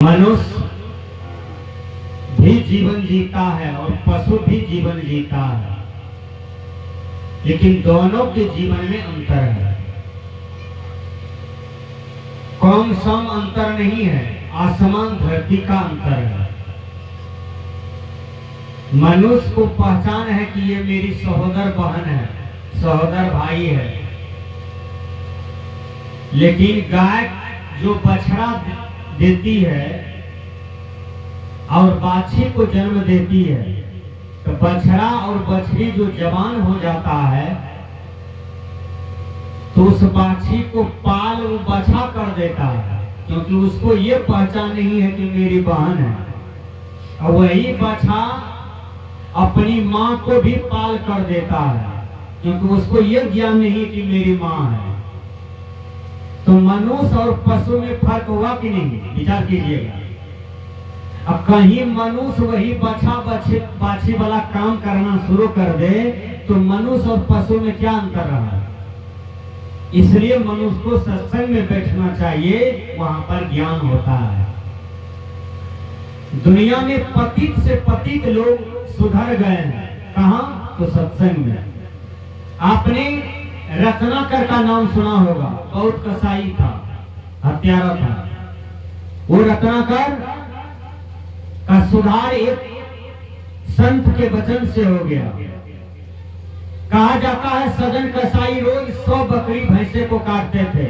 मनुष्य भी जीवन जीता है और पशु भी जीवन जीता है, लेकिन दोनों के जीवन में अंतर है। कम सम अंतर नहीं है, आसमान धरती का अंतर है। मनुष्य को पहचान है कि ये मेरी सहोदर बहन है, सहोदर भाई है, लेकिन गाय जो बछड़ा देती है और बाछी को जन्म देती है, तो बछड़ा और बछड़ी जो जवान हो जाता है तो उस बाछी को पाल वो बछा कर देता है, क्योंकि उसको ये पहचान नहीं है कि मेरी बहन है। और वही बछा अपनी माँ को भी पाल कर देता है, क्योंकि उसको ये ज्ञान नहीं कि मेरी माँ है। तो मनुष्य और पशु में फर्क हुआ कि नहीं, विचार कीजिएगा। अब कहीं मनुष्य वही बछा बाछी वाला काम करना शुरू कर दे तो मनुष्य और पशु में क्या अंतर रहा। इसलिए मनुष्य को सत्संग में बैठना चाहिए, वहां पर ज्ञान होता है। दुनिया में पतित से पतित लोग सुधर गए हैं, कहाँ? तो सत्संग में। आपने रत्नाकर का नाम सुना होगा, बहुत कसाई था, हत्यारा था। वो रत्नाकर का सुधार एक संत के वचन से हो गया। कहा जाता है सजन कसाई रोज 100 बकरी भैंसे को काटते थे,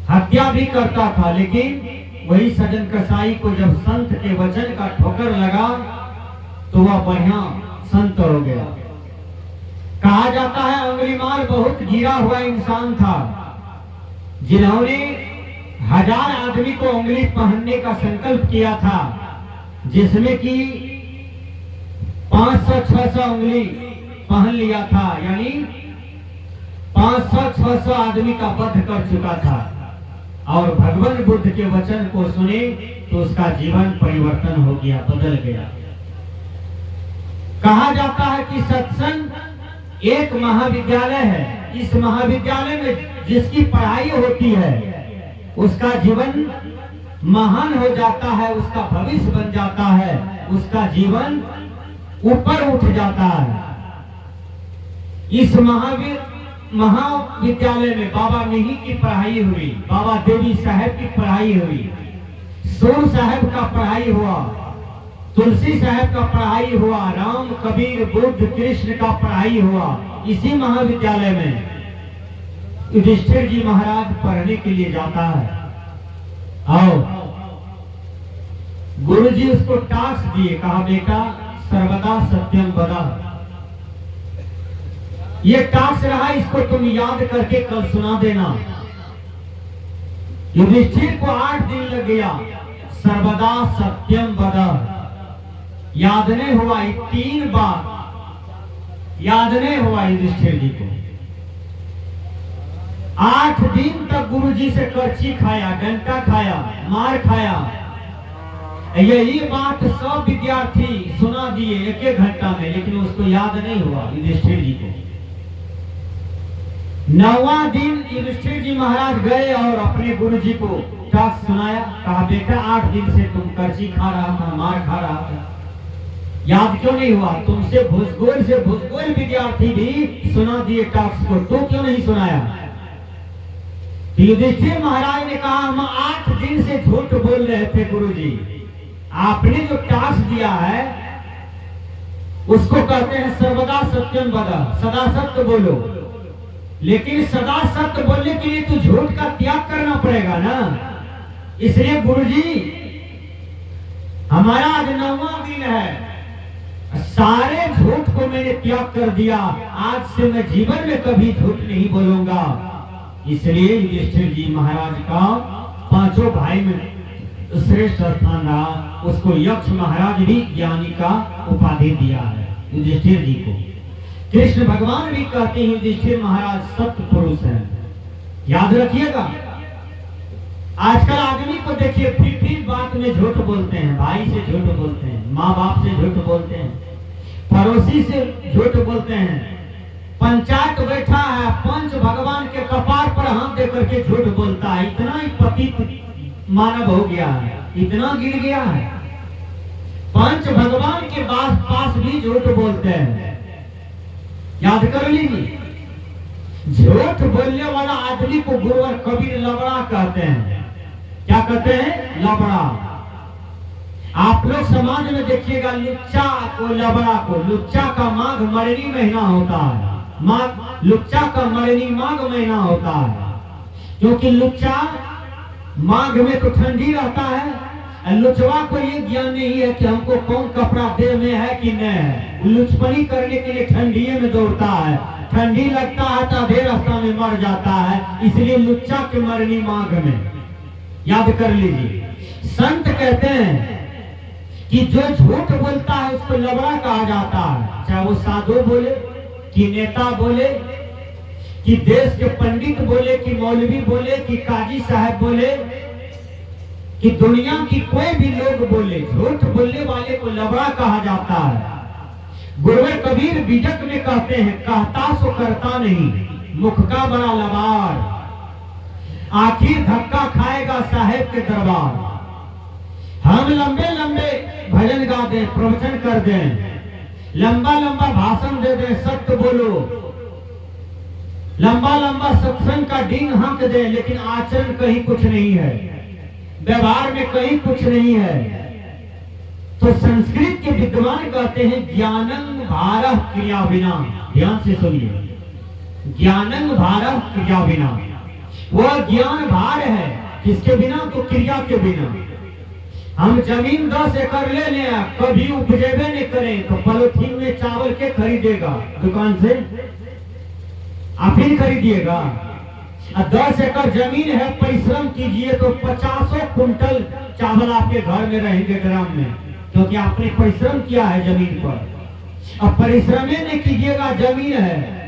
हत्या भी करता था, लेकिन वही सजन कसाई को जब संत के वचन का ठोकर लगा तो वह बढ़िया संत हो गया। कहा जाता है अंगुलीमाल बहुत गिरा हुआ इंसान था, जिन्होंने 1000 आदमी को उंगली पहनने का संकल्प किया था, जिसमें कि 500-600 उंगली पहन लिया था, यानी 500-600 आदमी का वध कर चुका था। और भगवान बुद्ध के वचन को सुने तो उसका जीवन परिवर्तन हो गया, बदल गया। कहा जाता है कि सत्संग एक महाविद्यालय है। इस महाविद्यालय में जिसकी पढ़ाई होती है उसका जीवन महान हो जाता है, उसका भविष्य बन जाता है, उसका जीवन ऊपर उठ जाता है। इस महाविद्यालय में बाबा मिही की पढ़ाई हुई, बाबा देवी साहब की पढ़ाई हुई, सूर साहब का पढ़ाई हुआ, तुलसी साहब का पढ़ाई हुआ, राम कबीर बुद्ध कृष्ण का पढ़ाई हुआ। इसी महाविद्यालय में युधिष्ठिर जी महाराज पढ़ने के लिए जाता है और गुरु जी उसको टास्क दिए, कहा बेटा सर्वदा सत्यम वदा। ये टास्क रहा, इसको तुम याद करके कल सुना देना। युधिष्ठिर को 8 दिन लग गया, सर्वदा सत्यम वदा याद नहीं हुआ, 3 बार याद नहीं हुआ युधिष्ठिर जी को। 8 दिन तक गुरुजी से करची खाया, डंडा खाया, मार खाया। यही बात सब विद्यार्थी सुना दिए 1-1 घंटा में, लेकिन उसको याद नहीं हुआ युधिष्ठिर जी को। 9वां दिन युधिष्ठिर जी महाराज गए और अपने गुरुजी को टास्क सुनाया, कहा बेटा 8 दिन से तुम करची खा रहा था, मार खा रहा था, याद क्यों नहीं हुआ? तुमसे भूसगोल विद्यार्थी भी सुना दिए टास्क को, तो क्यों नहीं सुनाया? युधिष्ठिर महाराज ने कहा हम 8 दिन से झूठ बोल रहे थे गुरुजी, आपने जो टास्क दिया है उसको कहते हैं सर्वदा सत्यम वदा, सदा सत्य बोलो। लेकिन सदा सत्य बोलने के लिए तो झूठ का त्याग करना पड़ेगा ना। इसलिए गुरुजी हमारा आज 9वां दिन है, सारे झूठ को मैंने त्याग कर दिया, आज से मैं जीवन में कभी झूठ नहीं बोलूंगा। इसलिए युधिष्ठिर जी महाराज का 5 भाई में श्रेष्ठ स्थान रहा, उसको यक्ष महाराज भी ज्ञानी का उपाधि दिया है युधिष्ठिर जी को। कृष्ण भगवान भी कहते हैं युधिष्ठिर महाराज सत्य पुरुष हैं, याद रखिएगा। आजकल आदमी को देखिए फिर बात में झूठ बोलते हैं, भाई से झूठ बोलते हैं, माँ बाप से झूठ बोलते हैं, पड़ोसी से झूठ बोलते हैं, पंचायत बैठा है, पंच भगवान के कपार पर हाथ दे करके झूठ बोलता है। इतना ही पतित मानव हो गया है, इतना गिर गया है। पंच भगवान के पास भी झूठ बोलते हैं। याद कर लीजिए, झूठ बोलने वाला आदमी को गुरुवर कबीर लबड़ा कहते हैं। क्या कहते हैं? लबड़ा। आप लोग समाज में देखिएगा, लुच्चा को लबड़ा को, लुच्चा का माघ मरनी महीना होता है, लुच्चा का मरनी माघ महीना होता है, क्योंकि लुच्चा माघ में तो ठंडी रहता है। लुचवा को ये ज्ञान नहीं है कि हमको कौन कपड़ा दे में है कि नहीं है। लुचपनी करने के लिए ठंडिये में दौड़ता है, ठंडी लगता है तो आधे रास्ता में मर जाता है, इसलिए लुच्चा के मरनी माघ में। याद कर लीजिए, संत कहते हैं कि जो झूठ बोलता है उसको लबड़ा कहा जाता है, चाहे वो साधु बोले कि नेता बोले कि देश के पंडित बोले कि मौलवी बोले कि काजी साहब बोले कि दुनिया की कोई भी लोग बोले, झूठ बोलने वाले को लबड़ा कहा जाता है। गुरुवर कबीर बीजक में कहते हैं, कहता सो करता नहीं, मुख का बड़ा लबाड़, आखिर धक्का खाएगा साहेब के दरबार। हम लंबे लंबे भजन गा दें, प्रवचन कर दें, लंबा लंबा भाषण दे दें, सत्य बोलो, लंबा लंबा सत्संग का डींग हाँक दें, लेकिन आचरण कहीं कुछ नहीं है, व्यवहार में कहीं कुछ नहीं है। तो संस्कृत के विद्वान कहते हैं, ज्ञानं भारः क्रिया बिना। ध्यान से सुनिए, ज्ञानं भारः क्रिया बिना। वह ज्ञान भार है किसके बिना? तो क्रिया के बिना। हम जमीन 10 एकड़ ले लें, कभी उपजेबे नहीं करें तो पॉलिथीन में चावल के खरीदेगा दुकान से? आप ही खरीदिएगा। 10 एकड़ जमीन है, परिश्रम कीजिए तो 50 कुंटल चावल आपके घर में रहेंगे ग्राम में, क्योंकि आपने परिश्रम किया है जमीन पर। अब परिश्रम नहीं कीजिएगा, जमीन है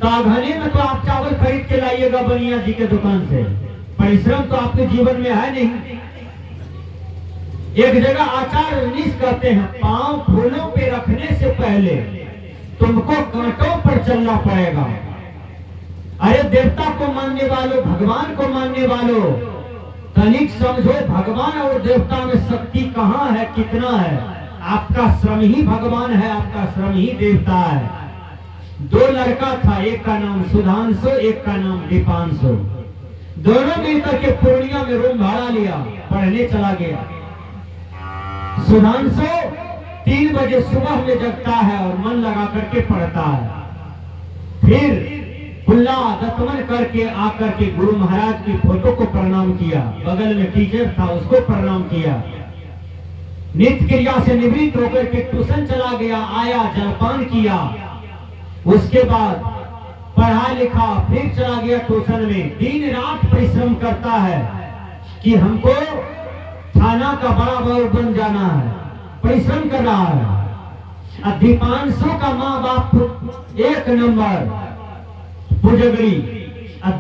तो आघने में तो आप चावल खरीद के लाइएगा बनिया जी के दुकान से। परिश्रम तो आपके जीवन में है नहीं। एक जगह आचार्य नीस कहते हैं, पांव फूलों पे रखने से पहले तुमको कांटों पर चलना पड़ेगा। अरे देवता को मानने वालों, भगवान को मानने वालों, तनिक समझो भगवान और देवता में शक्ति कहाँ है, कितना है। आपका श्रम ही भगवान है, आपका श्रम ही देवता है। 2 लड़का था, एक का नाम सुधांशु, एक का नाम दीपांशु। दोनों मिलकर के पूर्णिया में रूम भाड़ा लिया, पढ़ने चला गया। सुधांशु 3 बजे सुबह में जगता है और मन लगा करके पढ़ता है। फिर खुला दतमन करके आकर के गुरु महाराज की फोटो को प्रणाम किया, बगल में टीचर था उसको प्रणाम किया, नित्य क्रिया से निवृत्त होकर के ट्यूशन चला गया, आया जलपान किया, उसके बाद पढ़ा लिखा, फिर चला गया ट्यूशन में। दिन रात परिश्रम करता है कि हमको थाना का बड़ा बाबू बन जाना है, परिश्रम कर रहा है। दीपांशु का माँ बाप 1 नंबर पूजगरी,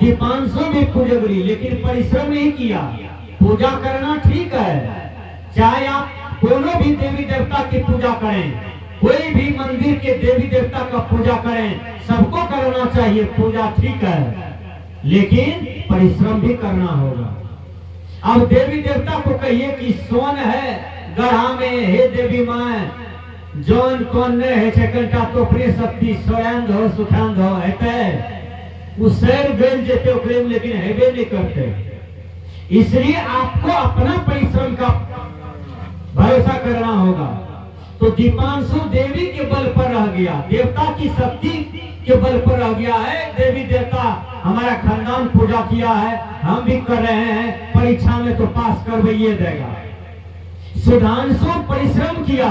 दीपांशु भी पूजगरी, लेकिन परिश्रम नहीं किया। पूजा करना ठीक है, चाहे आप दोनों भी देवी देवता की पूजा करें, कोई भी मंदिर के देवी देवता का पूजा करें, सबको करना चाहिए, पूजा ठीक है, लेकिन परिश्रम भी करना होगा। अब देवी देवता को कहिए कि सोन है गढ़ा में, हे देवी माँ जौन कौन ने है छकंटा तो प्रिय शक्ति स्वयं हो सुखांग हो है, उस शहर गल जेते ओकरे में, लेकिन हेबे नहीं करते। इसलिए आपको अपना परिश्रम का भरोसा करना होगा। तो दीपांशु देवी के बल पर रह गया, देवता की शक्ति के बल पर रह गया है। देवी देवता हमारा खानदान पूजा किया है, हम भी कर रहे हैं, परीक्षा में तो पास करवाइए देगा। सुधांशु परिश्रम किया,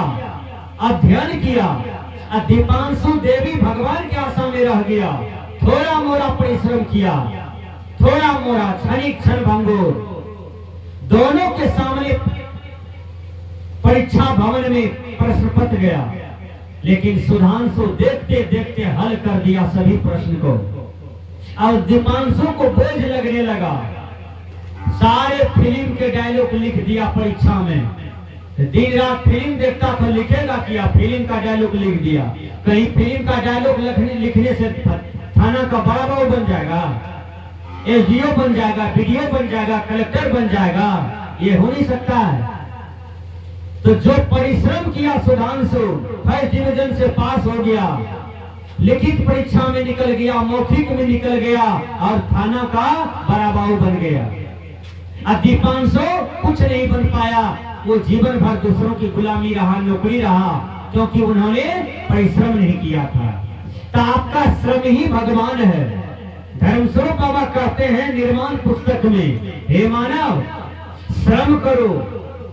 अध्ययन किया, दीपांशु देवी भगवान के आशा में रह गया। थोड़ा मोड़ा परिश्रम किया, थोड़ा मोड़ा क्षणिक क्षण भंगुर, दोनों के सामने परीक्षा भवन में प्रश्न पत्र गया, लेकिन सुधांशु देखते देखते हल कर दिया सभी प्रश्न को, और दीपांशु को बोझ लगने लगा। सारे फिल्म के डायलॉग लिख दिया परीक्षा में। दिन रात फिल्म देखता तो लिखेगा क्या, फिल्म का डायलॉग लिख दिया। कहीं फिल्म का डायलॉग लिखने से थाना का बड़ा बाबू बन जाएगा, एसडीओ बन जाएगा, बीडीओ बन जाएगा, कलेक्टर बन जाएगा? ये हो नहीं सकता है। तो जो परिश्रम किया सुधांशु, फर्स्ट डिवीजन से पास हो गया, लिखित परीक्षा में निकल गया, मौखिक में निकल गया और थाना का बराबाऊ बन गया। अब दीपांशु कुछ नहीं बन पाया, वो जीवन भर दूसरों की गुलामी रहा, नौकरी रहा, क्योंकि उन्होंने परिश्रम नहीं किया था। तो आपका श्रम ही भगवान है। धर्मस्वरूप बाबा कहते हैं निर्माण पुस्तक में, हे मानव श्रम करो,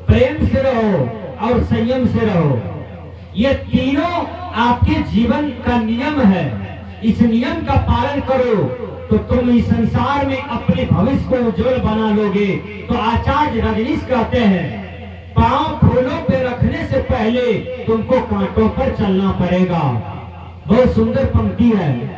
प्रेम से रहो और संयम से रहो। ये तीनों आपके जीवन का नियम है। इस नियम का पालन करो तो तुम इस संसार में अपने भविष्य को उज्जवल बना लोगे। तो आचार्य रजनीश कहते हैं, पांव फूलों पे रखने से पहले तुमको कांटों पर चलना पड़ेगा। बहुत सुंदर पंक्ति है।